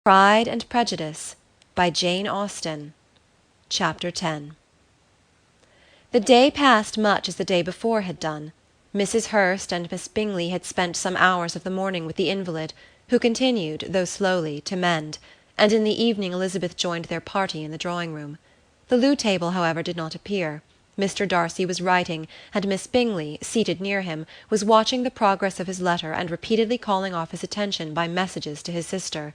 Pride and Prejudice by Jane Austen. Chapter 10. The day passed much as the day before had done. Mrs. Hurst and Miss Bingley had spent some hours of the morning with the invalid, who continued, though slowly, to mend, and in the evening Elizabeth joined their party in the drawing-room. The loo table, however, did not appear. Mr. Darcy was writing, and Miss Bingley, seated near him, was watching the progress of his letter and repeatedly calling off his attention by messages to his sister.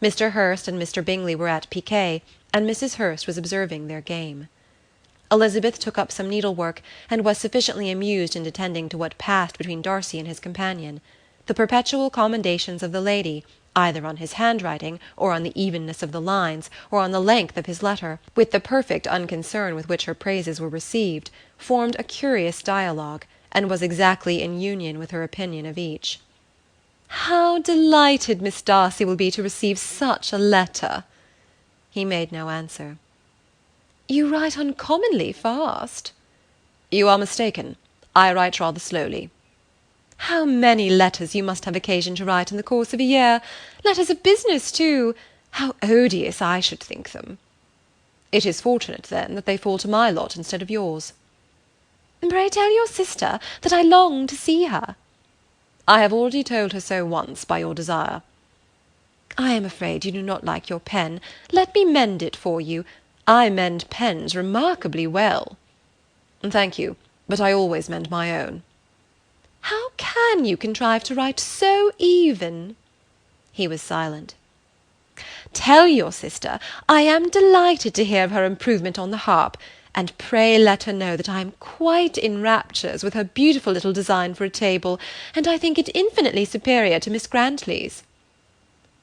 Mr. Hurst and Mr. Bingley were at piquet, and Mrs. Hurst was observing their game. Elizabeth took up some needlework, and was sufficiently amused in attending to what passed between Darcy and his companion. The perpetual commendations of the lady, either on his handwriting, or on the evenness of the lines, or on the length of his letter, with the perfect unconcern with which her praises were received, formed a curious dialogue, and was exactly in union with her opinion of each. "How delighted Miss Darcy will be to receive such a letter!" He made no answer. "You write uncommonly fast." "You are mistaken. I write rather slowly." "How many letters you must have occasion to write in the course of a year! Letters of business, too! How odious I should think them!" "It is fortunate, then, that they fall to my lot instead of yours." "Pray tell your sister that I long to see her." "I have already told her so once, by your desire." "I am afraid you do not like your pen. Let me mend it for you. I mend pens remarkably well." "Thank you, but I always mend my own." "How can you contrive to write so even?" He was silent. "Tell your sister I am delighted to hear of her improvement on the harp, and pray let her know that I am quite in raptures with her beautiful little design for a table, and I think it infinitely superior to Miss Grantley's."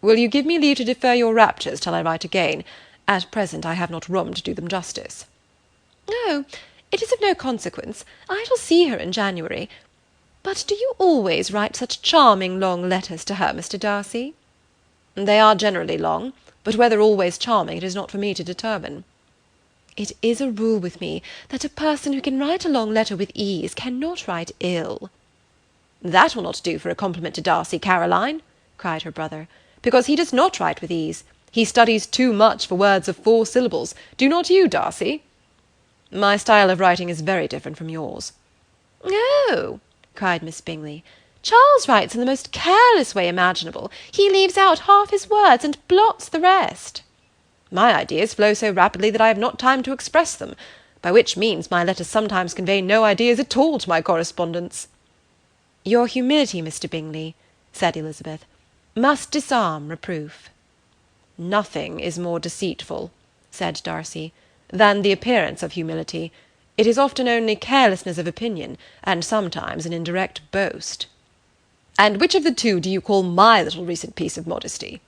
"Will you give me leave to defer your raptures till I write again? At present I have not room to do them justice." "Oh, it is of no consequence. I shall see her in January. But do you always write such charming long letters to her, Mr. Darcy?" "They are generally long, but whether always charming it is not for me to determine." "It is a rule with me that a person who can write a long letter with ease cannot write ill." "That will not do for a compliment to Darcy, Caroline," cried her brother, "because he does not write with ease. He studies too much for words of 4 syllables. Do not you, Darcy?" "My style of writing is very different from yours." "Oh!" cried Miss Bingley. "Charles writes in the most careless way imaginable. He leaves out half his words and blots the rest." "My ideas flow so rapidly that I have not time to express them, by which means my letters sometimes convey no ideas at all to my correspondents." "Your humility, Mr. Bingley," said Elizabeth, "must disarm reproof." "Nothing is more deceitful," said Darcy, "than the appearance of humility. It is often only carelessness of opinion, and sometimes an indirect boast." "And which of the two do you call my little recent piece of modesty?"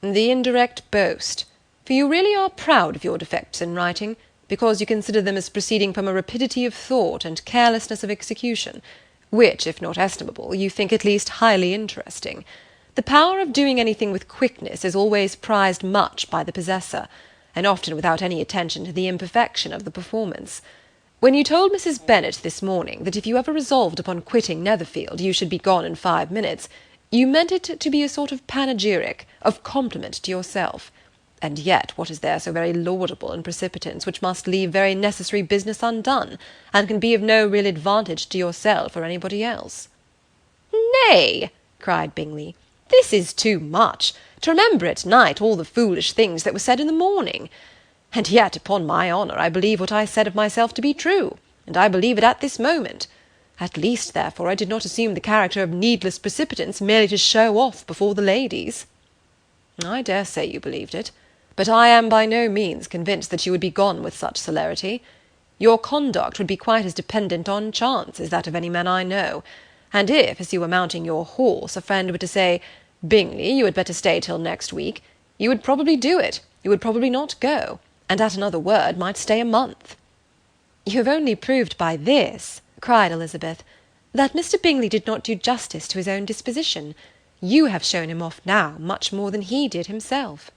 "The indirect boast. For you really are proud of your defects in writing, because you consider them as proceeding from a rapidity of thought and carelessness of execution, which, if not estimable, you think at least highly interesting. The power of doing anything with quickness is always prized much by the possessor, and often without any attention to the imperfection of the performance. When you told Mrs. Bennet this morning that if you ever resolved upon quitting Netherfield you should be gone in 5 minutes, you meant it to be a sort of panegyric, of compliment to yourself. And yet what is there so very laudable in precipitance which must leave very necessary business undone, and can be of no real advantage to yourself or anybody else?" "Nay," cried Bingley, "this is too much, to remember at night all the foolish things that were said in the morning. And yet, upon my honour, I believe what I said of myself to be true, and I believe it at this moment. At least, therefore, I did not assume the character of needless precipitance merely to show off before the ladies." "I dare say you believed it, but I am by no means convinced that you would be gone with such celerity. Your conduct would be quite as dependent on chance as that of any man I know, and if, as you were mounting your horse, a friend were to say, 'Bingley, you had better stay till next week,' you would probably do it, you would probably not go, and at another word might stay a month." "You have only proved by this," cried Elizabeth, "that Mr. Bingley did not do justice to his own disposition. You have shown him off now much more than he did himself."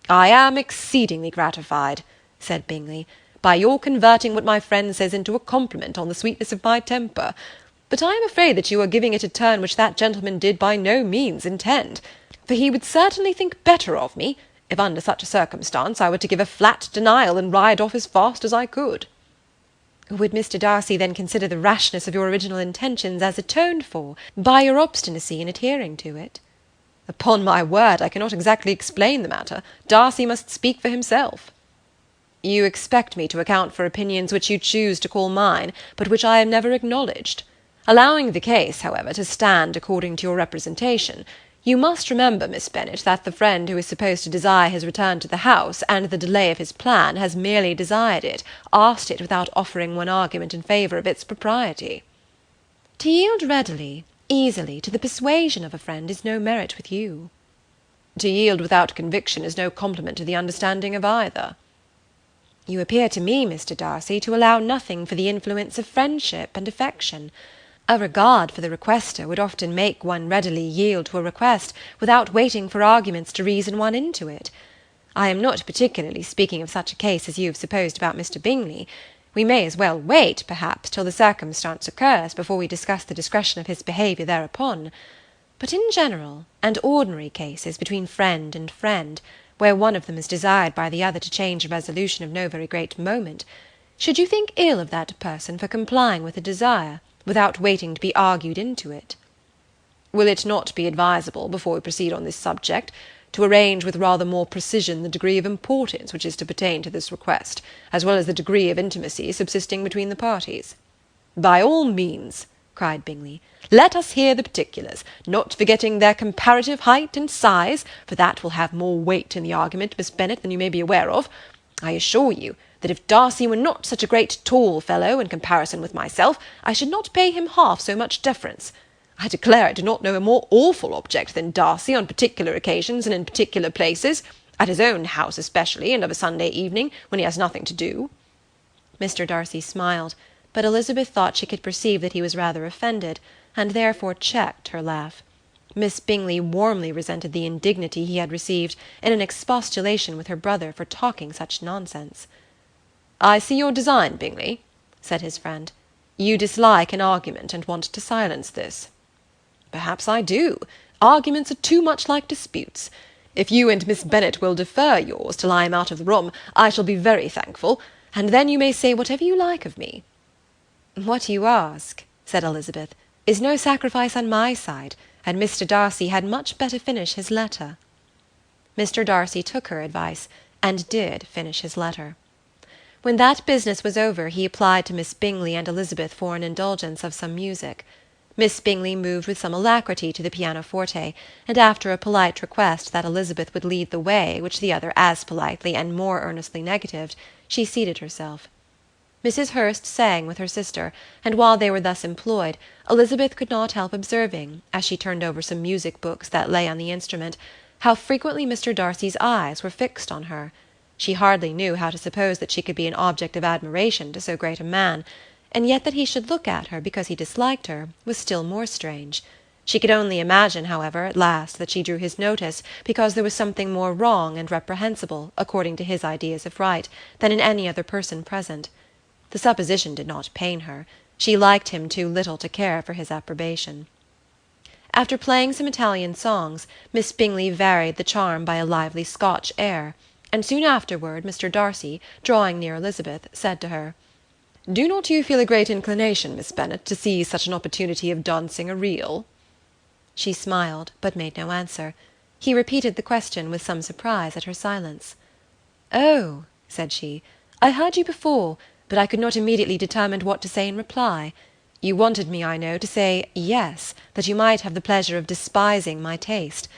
"I am exceedingly gratified," said Bingley, "by your converting what my friend says into a compliment on the sweetness of my temper. But I am afraid that you are giving it a turn which that gentleman did by no means intend. for he would certainly think better of me, if under such a circumstance I were to give a flat denial and ride off as fast as I could." "Would Mr. Darcy then consider the rashness of your original intentions as atoned for by your obstinacy in adhering to it?" "Upon my word, I cannot exactly explain the matter. Darcy must speak for himself." "You expect me to account for opinions which you choose to call mine, but which I have never acknowledged. Allowing the case, however, to stand according to your representation, you must remember, Miss Bennet, that the friend who is supposed to desire his return to the house, and the delay of his plan, has merely desired it, asked it without offering one argument in favour of its propriety." "To yield readily, easily, to the persuasion of a friend is no merit with you." "To yield without conviction is no compliment to the understanding of either." "You appear to me, Mr. Darcy, to allow nothing for the influence of friendship and affection. A regard for the requester would often make one readily yield to a request, without waiting for arguments to reason one into it. I am not particularly speaking of such a case as you have supposed about Mr. Bingley. We may as well wait, perhaps, till the circumstance occurs, before we discuss the discretion of his behaviour thereupon. But in general and ordinary cases between friend and friend, where one of them is desired by the other to change a resolution of no very great moment, should you think ill of that person for complying with a desire, without waiting to be argued into it?" "Will it not be advisable, before we proceed on this subject, to arrange with rather more precision the degree of importance which is to pertain to this request, as well as the degree of intimacy subsisting between the parties?" "By all means," cried Bingley. "Let us hear the particulars, not forgetting their comparative height and size, for that will have more weight in the argument, Miss Bennet, than you may be aware of. I assure you, that if Darcy were not such a great tall fellow in comparison with myself, I should not pay him half so much deference. I declare I do not know a more awful object than Darcy on particular occasions and in particular places, at his own house especially, and of a Sunday evening, when he has nothing to do." Mr. Darcy smiled, but Elizabeth thought she could perceive that he was rather offended, and therefore checked her laugh. Miss Bingley warmly resented the indignity he had received in an expostulation with her brother for talking such nonsense. "I see your design, Bingley," said his friend. "You dislike an argument, and want to silence this." "Perhaps I do. Arguments are too much like disputes. If you and Miss Bennet will defer yours till I am out of the room, I shall be very thankful, and then you may say whatever you like of me." "What you ask," said Elizabeth, "is no sacrifice on my side, and Mr. Darcy had much better finish his letter." Mr. Darcy took her advice, and did finish his letter. When that business was over, he applied to Miss Bingley and Elizabeth for an indulgence of some music. Miss Bingley moved with some alacrity to the pianoforte, and after a polite request that Elizabeth would lead the way, which the other as politely and more earnestly negatived, she seated herself. Mrs. Hurst sang with her sister, and while they were thus employed, Elizabeth could not help observing, as she turned over some music books that lay on the instrument, how frequently Mr. Darcy's eyes were fixed on her. She hardly knew how to suppose that she could be an object of admiration to so great a man, and yet that he should look at her because he disliked her was still more strange. She could only imagine, however, at last, that she drew his notice because there was something more wrong and reprehensible, according to his ideas of right, than in any other person present. The supposition did not pain her. She liked him too little to care for his approbation. After playing some Italian songs, Miss Bingley varied the charm by a lively Scotch air, and soon afterward Mr. Darcy, drawing near Elizabeth, said to her, "Do not you feel a great inclination, Miss Bennet, to seize such an opportunity of dancing a reel?" She smiled, but made no answer. He repeated the question with some surprise at her silence. "Oh," said she, "I heard you before, but I could not immediately determine what to say in reply. You wanted me, I know, to say yes, that you might have the pleasure of despising my taste.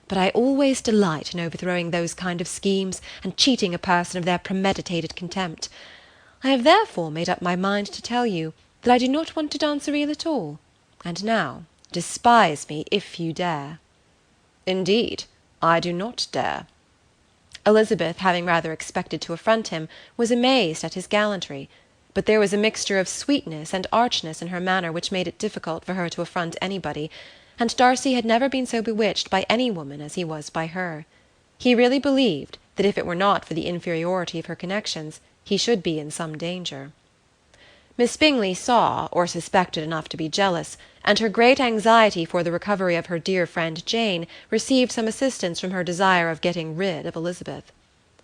But I always delight in overthrowing those kind of schemes, and cheating a person of their premeditated contempt. I have therefore made up my mind to tell you that I do not want to dance a reel at all, and now despise me if you dare." "Indeed, I do not dare." Elizabeth, having rather expected to affront him, was amazed at his gallantry, but there was a mixture of sweetness and archness in her manner which made it difficult for her to affront anybody, and Darcy had never been so bewitched by any woman as he was by her. He really believed that if it were not for the inferiority of her connections, he should be in some danger. Miss Bingley saw, or suspected enough to be jealous, and her great anxiety for the recovery of her dear friend Jane received some assistance from her desire of getting rid of Elizabeth.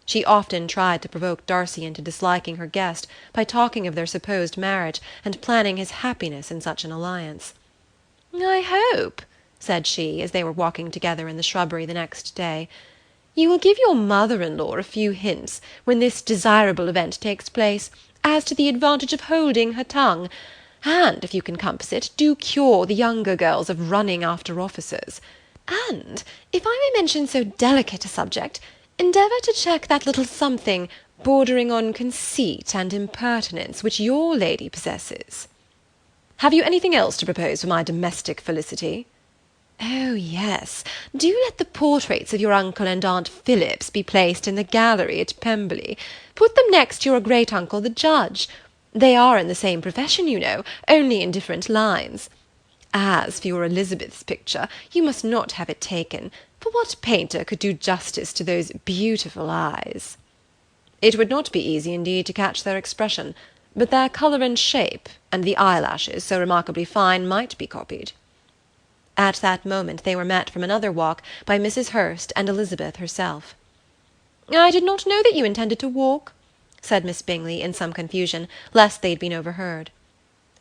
She often tried to provoke Darcy into disliking her guest by talking of their supposed marriage, and planning his happiness in such an alliance. "I hope," said she, as they were walking together in the shrubbery the next day, "you will give your mother-in-law a few hints, when this desirable event takes place, as to the advantage of holding her tongue, and, if you can compass it, do cure the younger girls of running after officers. And, if I may mention so delicate a subject, endeavour to check that little something bordering on conceit and impertinence which your lady possesses." "Have you anything else to propose for my domestic felicity?" "Oh, yes. Do let the portraits of your uncle and aunt Phillips be placed in the gallery at Pemberley. Put them next to your great-uncle the judge. They are in the same profession, you know, only in different lines. As for your Elizabeth's picture, you must not have it taken, for what painter could do justice to those beautiful eyes?" "It would not be easy indeed to catch their expression, but their colour and shape, and the eyelashes, so remarkably fine, might be copied." At that moment they were met from another walk by Mrs. Hurst and Elizabeth herself. "I did not know that you intended to walk," said Miss Bingley, in some confusion, lest they had been overheard.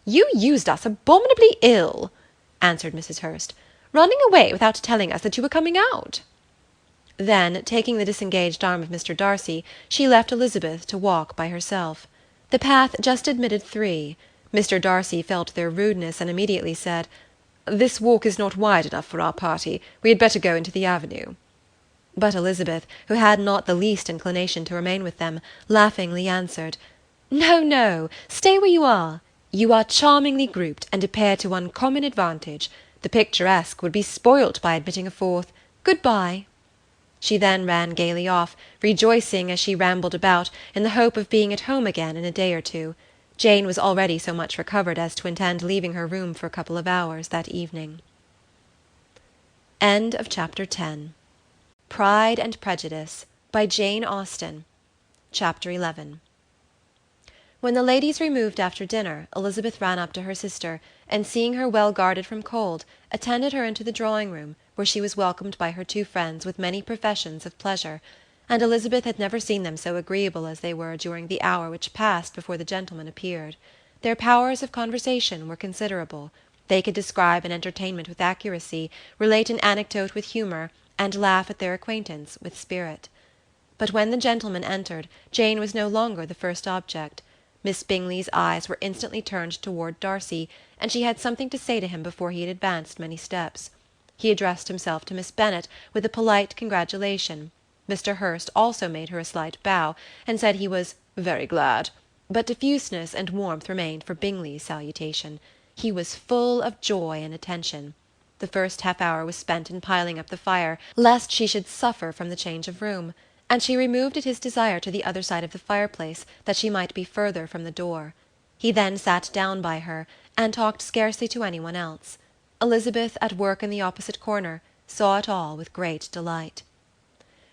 "You used us abominably ill," answered Mrs. Hurst, "running away without telling us that you were coming out." Then, taking the disengaged arm of Mr. Darcy, she left Elizabeth to walk by herself. The path just admitted three. Mr. Darcy felt their rudeness, and immediately said, "This walk is not wide enough for our party. We had better go into the avenue." But Elizabeth, who had not the least inclination to remain with them, laughingly answered, "No, no, stay where you are. You are charmingly grouped, and appear to uncommon advantage. The picturesque would be spoilt by admitting a fourth. Good-bye." She then ran gaily off, rejoicing as she rambled about, in the hope of being at home again in a day or two. Jane was already so much recovered as to intend leaving her room for a couple of hours that evening. End of Chapter 10. Pride and Prejudice, by Jane Austen. Chapter 11. When the ladies removed after dinner, Elizabeth ran up to her sister, and seeing her well guarded from cold, attended her into the drawing-room, where she was welcomed by her two friends with many professions of pleasure, and Elizabeth had never seen them so agreeable as they were during the hour which passed before the gentlemen appeared. Their powers of conversation were considerable. They could describe an entertainment with accuracy, relate an anecdote with humour, and laugh at their acquaintance with spirit. But when the gentlemen entered, Jane was no longer the first object. Miss Bingley's eyes were instantly turned toward Darcy, and she had something to say to him before he had advanced many steps. He addressed himself to Miss Bennet with a polite congratulation. Mr. Hurst also made her a slight bow, and said he was "very glad," but diffuseness and warmth remained for Bingley's salutation. He was full of joy and attention. The first half-hour was spent in piling up the fire, lest she should suffer from the change of room, and she removed at his desire to the other side of the fireplace, that she might be further from the door. He then sat down by her, and talked scarcely to any one else. Elizabeth, at work in the opposite corner, saw it all with great delight.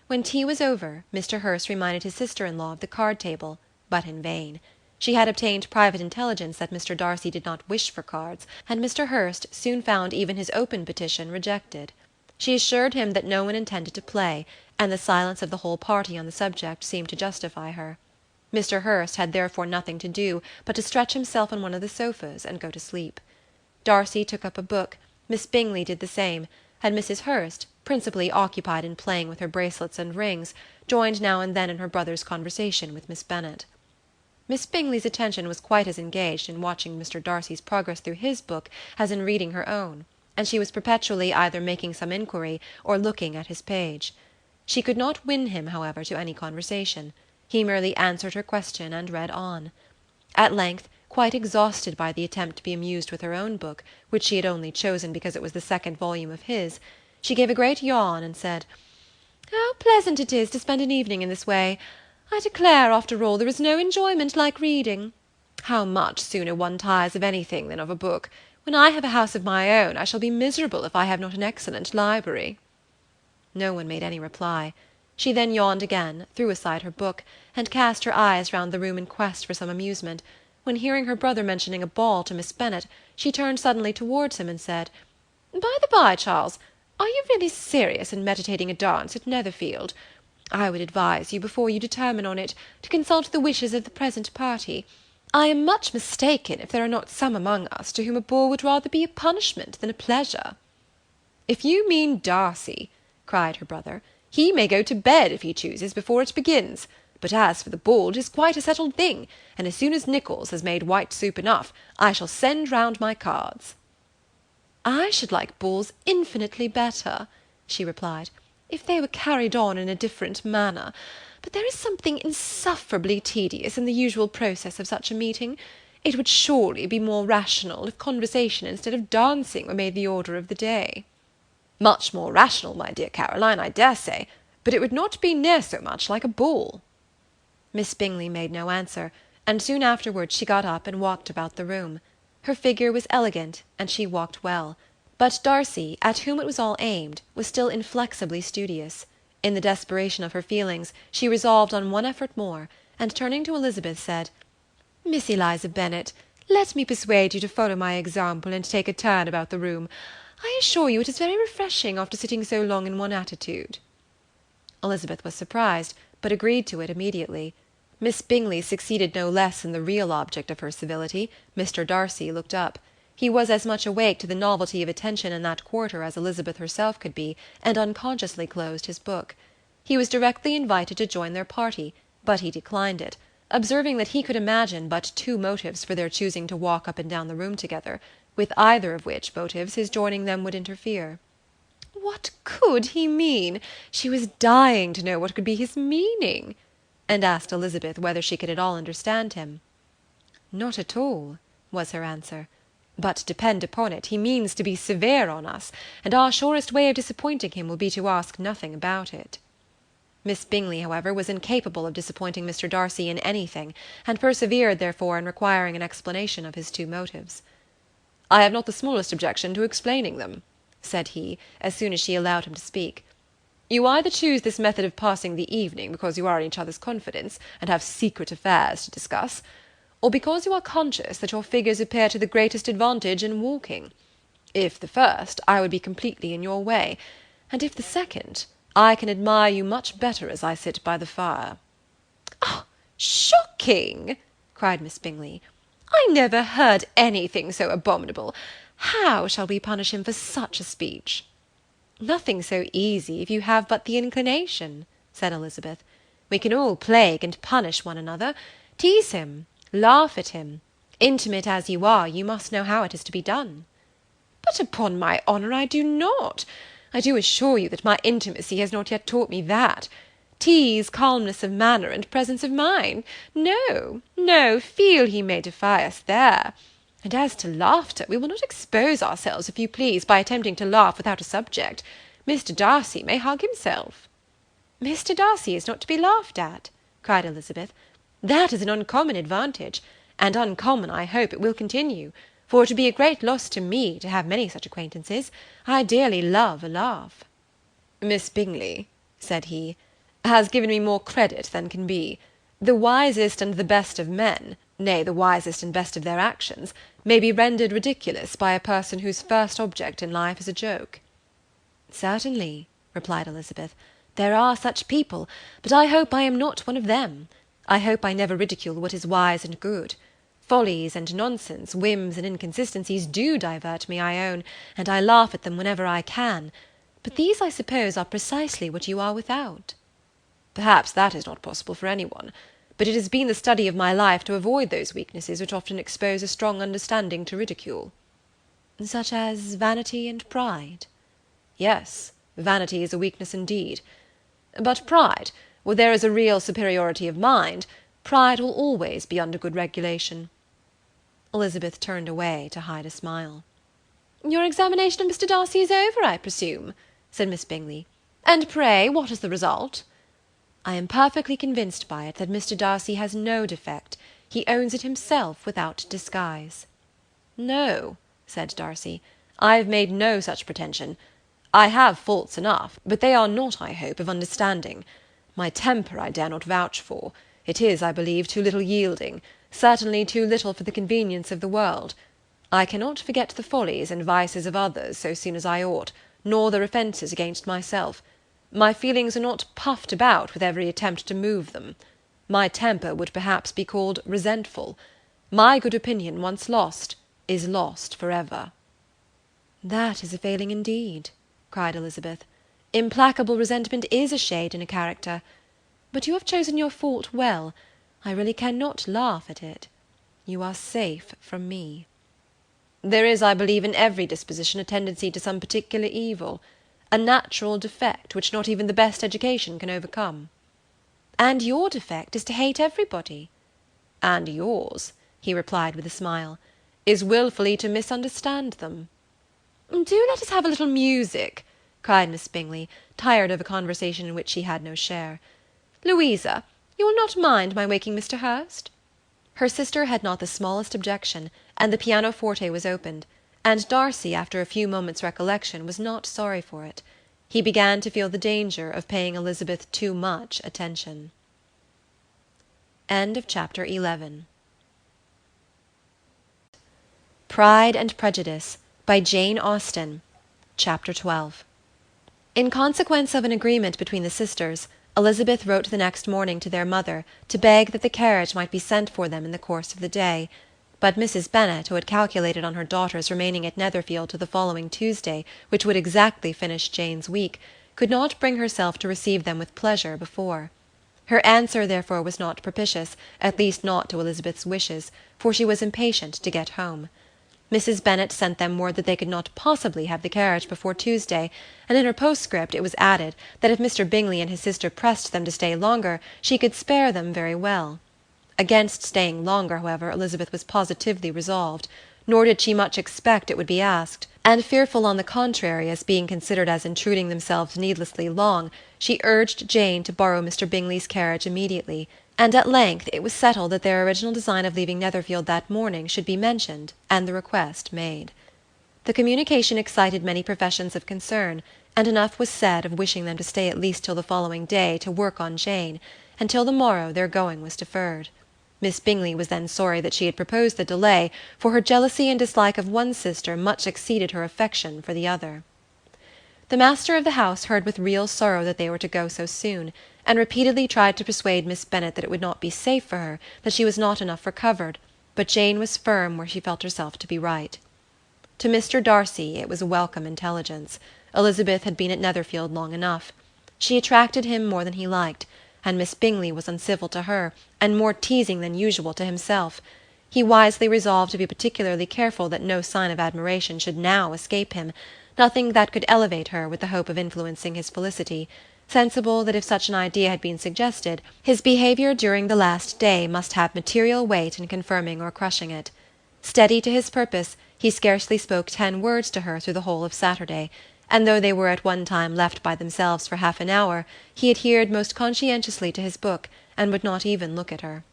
When tea was over, Mr. Hurst reminded his sister-in-law of the card-table, but in vain. She had obtained private intelligence that Mr. Darcy did not wish for cards, and Mr. Hurst soon found even his open petition rejected. She assured him that no one intended to play, and the silence of the whole party on the subject seemed to justify her. Mr. Hurst had therefore nothing to do but to stretch himself on one of the sofas and go to sleep. Darcy took up a book, Miss Bingley did the same, and Mrs. Hurst, principally occupied in playing with her bracelets and rings, joined now and then in her brother's conversation with Miss Bennet. Miss Bingley's attention was quite as engaged in watching Mr. Darcy's progress through his book as in reading her own, and she was perpetually either making some inquiry or looking at his page. She could not win him, however, to any conversation. He merely answered her question and read on. At length, quite exhausted by the attempt to be amused with her own book, which she had only chosen because it was the second volume of his, she gave a great yawn, and said, "How pleasant it is to spend an evening in this way! I declare, after all, there is no enjoyment like reading. How much sooner one tires of anything than of a book! When I have a house of my own, I shall be miserable if I have not an excellent library." No one made any reply. She then yawned again, threw aside her book, and cast her eyes round the room in quest for some amusement, when, hearing her brother mentioning a ball to Miss Bennet, she turned suddenly towards him and said, "By the by, Charles, are you really serious in meditating a dance at Netherfield? I would advise you, before you determine on it, to consult the wishes of the present party. I am much mistaken if there are not some among us to whom a ball would rather be a punishment than a pleasure." "If you mean Darcy," cried her brother, "he may go to bed, if he chooses, before it begins. But as for the ball, it is quite a settled thing, and as soon as Nicholls has made white soup enough, I shall send round my cards." "I should like balls infinitely better," she replied, "if they were carried on in a different manner. But there is something insufferably tedious in the usual process of such a meeting. It would surely be more rational if conversation instead of dancing were made the order of the day." "Much more rational, my dear Caroline, I dare say, but it would not be near so much like a ball." Miss Bingley made no answer, and soon afterwards she got up and walked about the room. Her figure was elegant, and she walked well; but Darcy, at whom it was all aimed, was still inflexibly studious. In the desperation of her feelings, she resolved on one effort more, and turning to Elizabeth, said, "Miss Eliza Bennet, let me persuade you to follow my example and take a turn about the room. I assure you it is very refreshing after sitting so long in one attitude." Elizabeth was surprised, but agreed to it immediately. Miss Bingley succeeded no less in the real object of her civility. Mr. Darcy looked up. He was as much awake to the novelty of attention in that quarter as Elizabeth herself could be, and unconsciously closed his book. He was directly invited to join their party, but he declined it, observing that he could imagine but two motives for their choosing to walk up and down the room together, with either of which motives his joining them would interfere. What could he mean? She was dying to know what could be his meaning, and asked Elizabeth whether she could at all understand him. "Not at all," was her answer. "But depend upon it, he means to be severe on us, and our surest way of disappointing him will be to ask nothing about it." Miss Bingley, however, was incapable of disappointing Mr. Darcy in anything, and persevered, therefore, in requiring an explanation of his two motives. "I have not the smallest objection to explaining them," said he, as soon as she allowed him to speak. "You either choose this method of passing the evening because you are in each other's confidence, and have secret affairs to discuss, or because you are conscious that your figures appear to the greatest advantage in walking. If the first, I would be completely in your way, and if the second, I can admire you much better as I sit by the fire." "Ah, shocking!" cried Miss Bingley. "I never heard anything so abominable. How shall we punish him for such a speech?" "Nothing so easy, if you have but the inclination," said Elizabeth. "We can all plague and punish one another, tease him, laugh at him. Intimate as you are, you must know how it is to be done." "But upon my honour I do not. I do assure you that my intimacy has not yet taught me that. Tease, calmness of manner, and presence of mind. No, no, feel he may defy us there. And as to laughter, we will not expose ourselves, if you please, by attempting to laugh without a subject. Mr. Darcy may hug himself." "Mr. Darcy is not to be laughed at," cried Elizabeth. "That is an uncommon advantage, and uncommon, I hope, it will continue, for it would be a great loss to me to have many such acquaintances. I dearly love a laugh." "Miss Bingley," said he, "has given me more credit than can be. The wisest and the best of men, nay, the wisest and best of their actions, may be rendered ridiculous by a person whose first object in life is a joke." "Certainly," replied Elizabeth, "there are such people, but I hope I am not one of them. I hope I never ridicule what is wise and good. Follies and nonsense, whims and inconsistencies do divert me, I own, and I laugh at them whenever I can, but these, I suppose, are precisely what you are without." "Perhaps that is not possible for any one. But it has been the study of my life to avoid those weaknesses which often expose a strong understanding to ridicule." "Such as vanity and pride?" "Yes, vanity is a weakness indeed. But pride, where there is a real superiority of mind, pride will always be under good regulation." Elizabeth turned away to hide a smile. "Your examination of Mr. Darcy is over, I presume," said Miss Bingley. "And pray, what is the result?" "I am perfectly convinced by it that Mr. Darcy has no defect. He owns it himself without disguise." "No," said Darcy, "I have made no such pretension. I have faults enough, but they are not, I hope, of understanding. My temper I dare not vouch for. It is, I believe, too little yielding. certainly too little for the convenience of the world. I cannot forget the follies and vices of others so soon as I ought, nor their offences against myself. My feelings are not puffed about with every attempt to move them. My temper would perhaps be called resentful. My good opinion, once lost, is lost for ever." "That is a failing indeed," cried Elizabeth. "Implacable resentment is a shade in a character. But you have chosen your fault well. I really cannot laugh at it. You are safe from me." There is, I believe, in every disposition a tendency to some particular evil, a natural defect which not even the best education can overcome." "And your defect is to hate everybody." "And yours," he replied with a smile, "is wilfully to misunderstand them." "Do let us have a little music," cried Miss Bingley, tired of a conversation in which she had no share. "Louisa, you will not mind my waking Mr. Hurst?" Her sister had not the smallest objection, and the pianoforte was opened, and Darcy, after a few moments' recollection, was not sorry for it. He began to feel the danger of paying Elizabeth too much attention. Chapter 11. Pride and Prejudice, by Jane Austen. Chapter 12. In consequence of an agreement between the sisters, Elizabeth wrote the next morning to their mother to beg that the carriage might be sent for them in the course of the day; but Mrs. Bennet, who had calculated on her daughter's remaining at Netherfield till the following Tuesday, which would exactly finish Jane's week, could not bring herself to receive them with pleasure before. Her answer therefore was not propitious, at least not to Elizabeth's wishes, for she was impatient to get home. Mrs. Bennet sent them word that they could not possibly have the carriage before Tuesday, and in her postscript it was added that if Mr. Bingley and his sister pressed them to stay longer, she could spare them very well. Against staying longer, however, Elizabeth was positively resolved, nor did she much expect it would be asked, and fearful on the contrary as being considered as intruding themselves needlessly long, she urged Jane to borrow Mr. Bingley's carriage immediately, and at length it was settled that their original design of leaving Netherfield that morning should be mentioned, and the request made. The communication excited many professions of concern, and enough was said of wishing them to stay at least till the following day to work on Jane, and till the morrow their going was deferred. Miss Bingley was then sorry that she had proposed the delay, for her jealousy and dislike of one sister much exceeded her affection for the other. The master of the house heard with real sorrow that they were to go so soon, and repeatedly tried to persuade Miss Bennet that it would not be safe for her, that she was not enough recovered, but Jane was firm where she felt herself to be right. To Mr. Darcy it was a welcome intelligence. Elizabeth had been at Netherfield long enough. She attracted him more than he liked, and Miss Bingley was uncivil to her, and more teasing than usual to himself. He wisely resolved to be particularly careful that no sign of admiration should now escape him, nothing that could elevate her with the hope of influencing his felicity, sensible that if such an idea had been suggested, his behaviour during the last day must have material weight in confirming or crushing it. Steady to his purpose, he scarcely spoke 10 words to her through the whole of Saturday, and though they were at one time left by themselves for half an hour, he adhered most conscientiously to his book, and would not even look at her.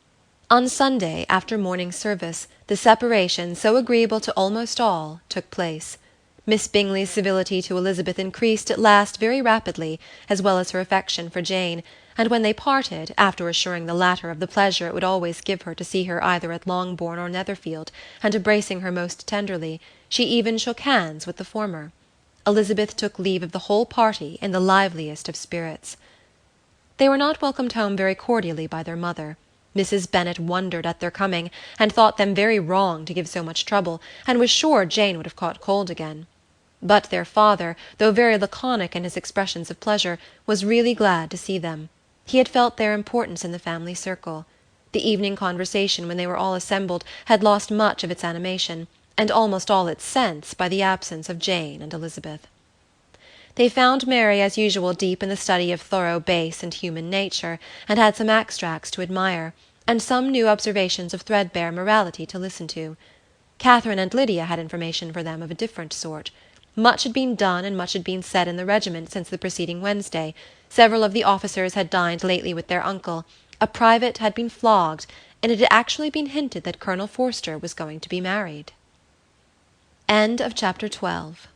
On Sunday, after morning service, the separation, so agreeable to almost all, took place. Miss Bingley's civility to Elizabeth increased at last very rapidly, as well as her affection for Jane, and when they parted, after assuring the latter of the pleasure it would always give her to see her either at Longbourn or Netherfield, and embracing her most tenderly, she even shook hands with the former. Elizabeth took leave of the whole party in the liveliest of spirits. They were not welcomed home very cordially by their mother. Mrs. Bennet wondered at their coming, and thought them very wrong to give so much trouble, and was sure Jane would have caught cold again. But their father, though very laconic in his expressions of pleasure, was really glad to see them. He had felt their importance in the family circle. The evening conversation, when they were all assembled, had lost much of its animation, and almost all its sense, by the absence of Jane and Elizabeth. They found Mary as usual deep in the study of thorough base and human nature, and had some extracts to admire, and some new observations of threadbare morality to listen to. Catherine and Lydia had information for them of a different sort. Much had been done and much had been said in the regiment since the preceding Wednesday. Several of the officers had dined lately with their uncle, a private had been flogged, and it had actually been hinted that Colonel Forster was going to be married. Chapter 13.